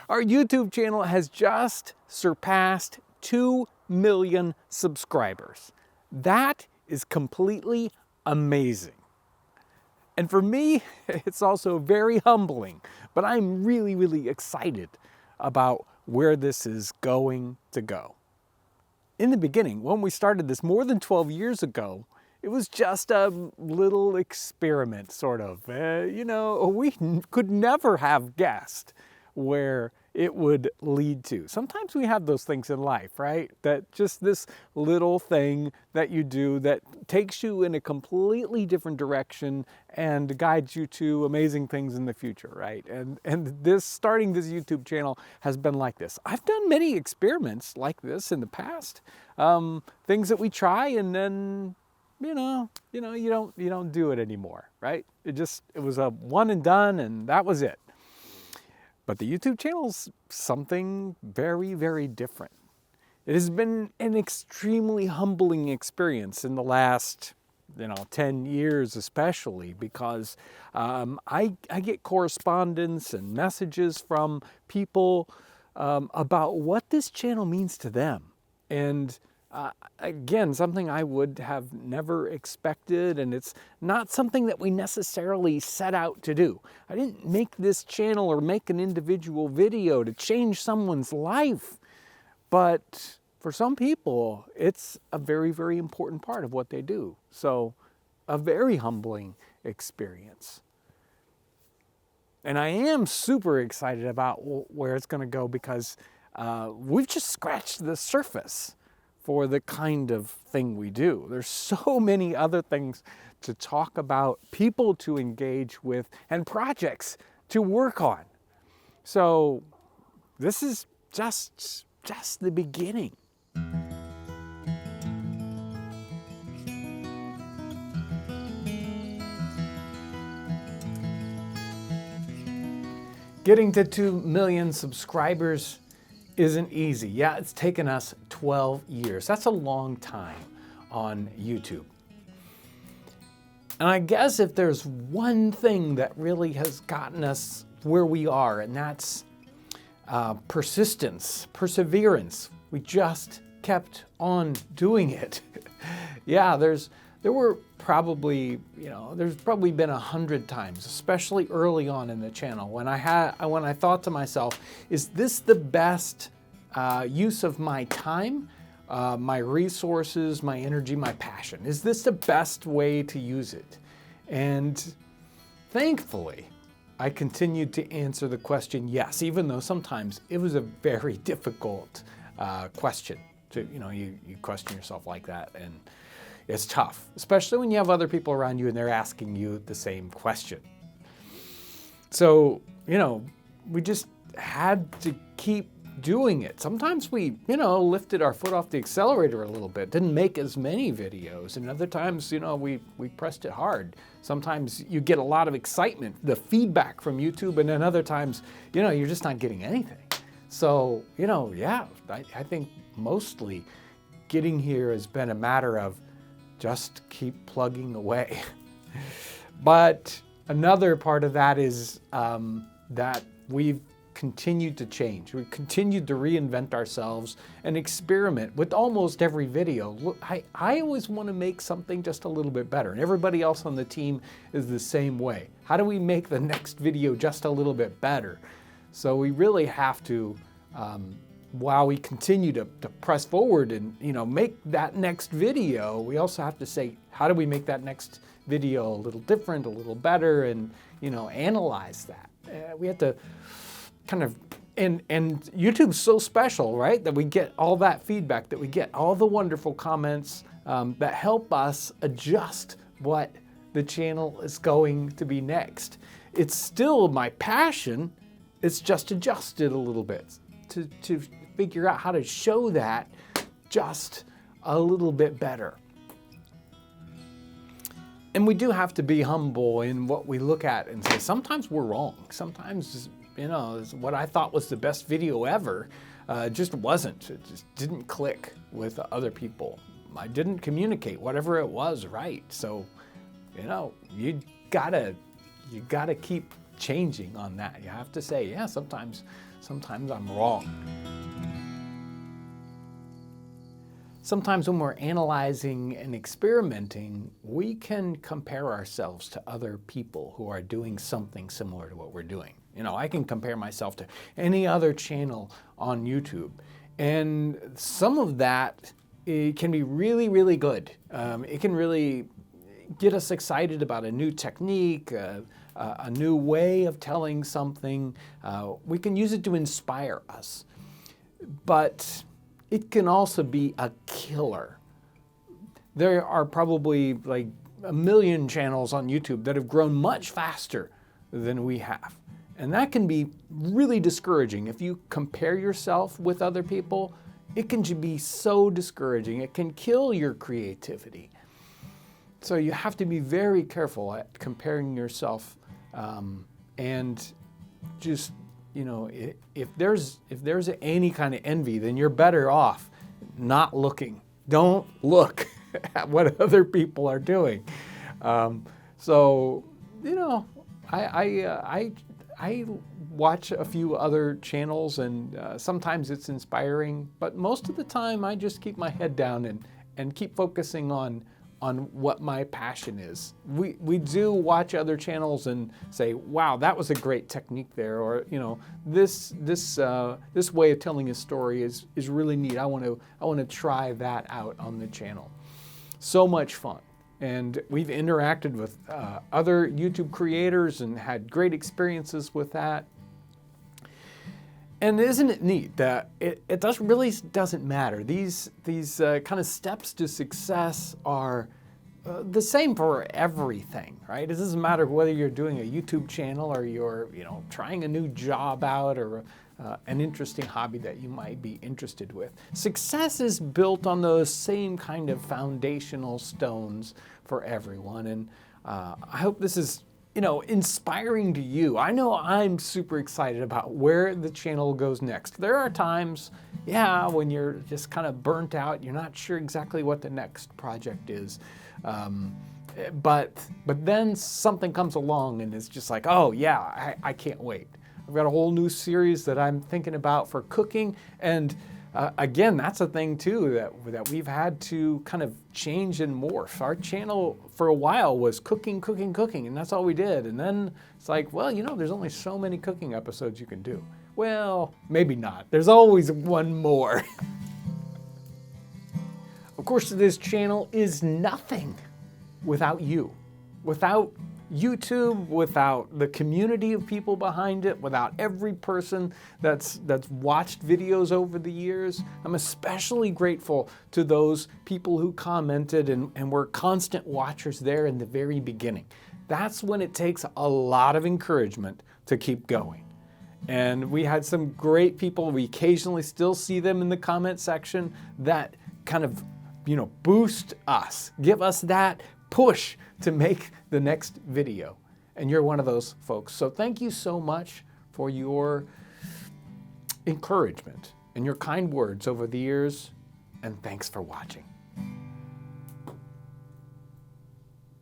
Our YouTube channel has just surpassed 2 million subscribers. That is completely amazing. And for me, it's also very humbling, but I'm really, really excited about where this is going to go. In the beginning, when we started this more than 12 years ago, it was just a little experiment, sort of. We could never have guessed where it would lead to. Sometimes we have those things in life, right? That just this little thing that you do that takes you in a completely different direction and guides you to amazing things in the future, right? And starting this YouTube channel has been like this. I've done many experiments like this in the past. Things that we try and then you don't do it anymore, right? It was a one and done, and that was it. But the YouTube channel's something very, very different. It has been an extremely humbling experience in the last 10 years especially, because I get correspondence and messages from people about what this channel means to them. And again, something I would have never expected, and it's not something that we necessarily set out to do. I didn't make this channel or make an individual video to change someone's life, but for some people, it's a very, very important part of what they do. So, a very humbling experience. And I am super excited about where it's going to go, because we've just scratched the surface for the kind of thing we do. There's so many other things to talk about, people to engage with, and projects to work on. So this is just the beginning. Getting to 2 million subscribers isn't easy. Yeah, it's taken us 12 years. That's a long time on YouTube. And I guess if there's one thing that really has gotten us where we are, and that's persistence, perseverance. We just kept on doing it. Yeah, there's probably been 100 times, especially early on in the channel, when I thought to myself, is this the best use of my time, my resources, my energy, my passion? Is this the best way to use it? And thankfully, I continued to answer the question yes, even though sometimes it was a very difficult question. You question yourself like that, and it's tough, especially when you have other people around you and they're asking you the same question. So, we just had to keep doing it. Sometimes we, lifted our foot off the accelerator a little bit, didn't make as many videos, and other times, we pressed it hard. Sometimes you get a lot of excitement, the feedback from YouTube, and then other times, you're just not getting anything. So, I think mostly getting here has been a matter of just keep plugging away. But another part of that is that we've continued to change. We've continued to reinvent ourselves and experiment with almost every video. Look, I always want to make something just a little bit better, and everybody else on the team is the same way. How do we make the next video just a little bit better? So we really have to, while we continue to press forward and make that next video, we also have to say, how do we make that next video a little different, a little better, and analyze that. We have to kind of, and YouTube's so special, right? That we get all that feedback, that we get all the wonderful comments that help us adjust what the channel is going to be next. It's still my passion. It's just adjusted a little bit to figure out how to show that just a little bit better. And we do have to be humble in what we look at and say, sometimes we're wrong. Sometimes, what I thought was the best video ever just wasn't. It just didn't click with other people. I didn't communicate whatever it was right. So, you gotta keep changing on that. You have to say, yeah, sometimes Sometimes I'm wrong. Sometimes when we're analyzing and experimenting, we can compare ourselves to other people who are doing something similar to what we're doing. You know, I can compare myself to any other channel on YouTube. And some of that, it can be really, really good. It can really get us excited about a new technique, a new way of telling something. We can use it to inspire us. But it can also be a killer. There are probably like 1 million channels on YouTube that have grown much faster than we have. And that can be really discouraging. If you compare yourself with other people, it can be so discouraging. It can kill your creativity. So you have to be very careful at comparing yourself, and just, you know, if there's any kind of envy, then you're better off not looking. Don't look at what other people are doing. So, you know, I watch a few other channels, and sometimes it's inspiring, but most of the time I just keep my head down and keep focusing on what my passion is. We do watch other channels and say, wow, that was a great technique there, or, you know, this way of telling a story is really neat. I want to try that out on the channel. So much fun. And we've interacted with other YouTube creators and had great experiences with that. And isn't it neat that it really doesn't matter? These kind of steps to success are the same for everything, right? It doesn't matter whether you're doing a YouTube channel or you're, you know, trying a new job out, or an interesting hobby that you might be interested with. Success is built on those same kind of foundational stones for everyone. And I hope this is, you know, inspiring to you. I know I'm super excited about where the channel goes next. There are times, yeah, when you're just kind of burnt out, you're not sure exactly what the next project is. But then something comes along and it's just like, oh yeah, I can't wait. I've got a whole new series that I'm thinking about for cooking, and again, that's a thing too that we've had to kind of change and morph. Our channel for a while was cooking, and that's all we did. And then it's like, well, you know, there's only so many cooking episodes you can do. Well, maybe not. There's always one more. Of course, this channel is nothing without you. Without YouTube, without the community of people behind it, without every person that's watched videos over the years. I'm especially grateful to those people who commented and were constant watchers there in the very beginning. That's when it takes a lot of encouragement to keep going. And we had some great people. We occasionally still see them in the comment section that kind of, you know, boost us, give us that push to make the next video. And you're one of those folks. So thank you so much for your encouragement and your kind words over the years. And thanks for watching.